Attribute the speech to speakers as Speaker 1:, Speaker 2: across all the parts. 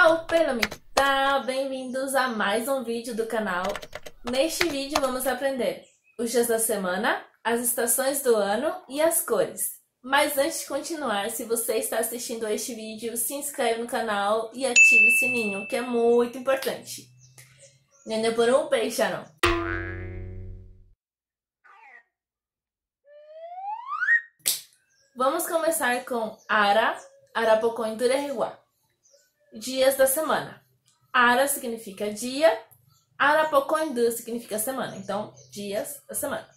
Speaker 1: Ciao, Pelomita! Bem-vindos a mais um vídeo do canal. Neste vídeo vamos aprender os dias da semana, as estações do ano e as cores. Mas antes de continuar, se você está assistindo a este vídeo, se inscreve no canal e ative o sininho, que é muito importante. Nenê por um peixe, não. Vamos começar com Ara, Arapokon Turehua. Dias da semana. Ara significa dia, Arapokon significa semana. Então, dias da semana.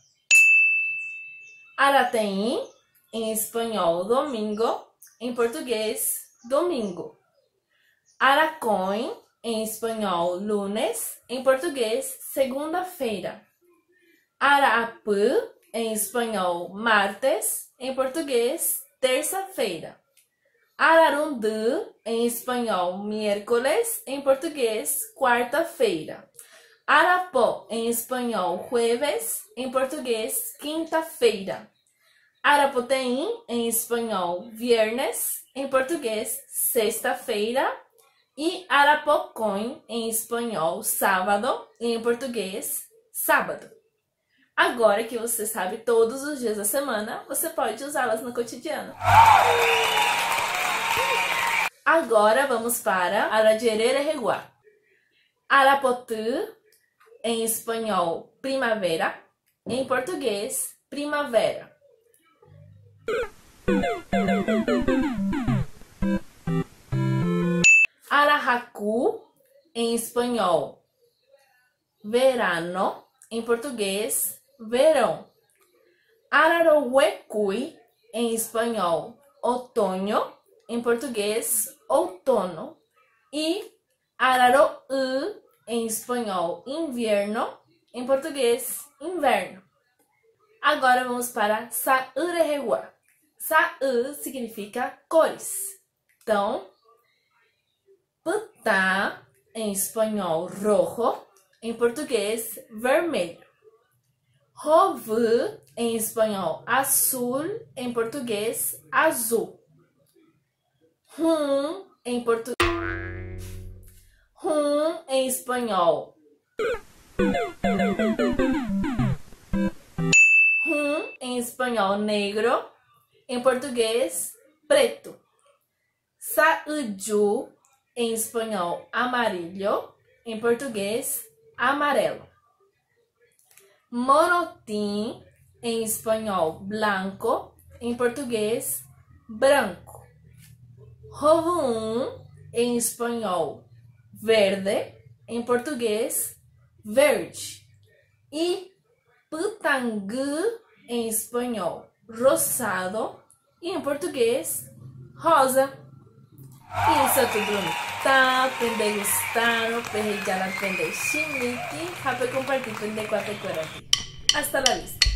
Speaker 1: Aratein, em espanhol, domingo. Em português, domingo. Aracoin, em espanhol, lunes. Em português, segunda-feira. Araapu, em espanhol, martes. Em português, terça-feira. Ararundu, em espanhol, miércoles. Em português, quarta-feira. Arapó, em espanhol, jueves. Em português, quinta-feira. Arapoteim, em espanhol, viernes. Em português, sexta-feira. E Arapokon, em espanhol, sábado. E em português, sábado. Agora que você sabe todos os dias da semana, você pode usá-las no cotidiano. Agora vamos para Arajererehua. Arapotu, em espanhol, primavera. Em português, primavera. Arahaku, em espanhol, verano. Em português, verão. Ararohuecui, em espanhol, outono. Em português, outono. E Araroú, em espanhol, inverno. Em português, inverno. Agora vamos para Saurehua. Sau significa cores. Então, Putá, em espanhol, rojo. Em português, vermelho. Rovu, em espanhol, azul. Em português, azul. Rum, em português. Rum, em espanhol. Rum, em espanhol, negro. Em português, preto. Sauju, em espanhol, amarillo. Em português, amarelo. Monotim, em espanhol, blanco. Em português, branco. Rovum, em espanhol, verde. Em português, verde. E Putangu, em espanhol, rosado. E em português, rosa. Isso é tudo. Tá, aprender gustano, perrejar aprender chimiki, rápido compartir com de 4 Hasta la vista.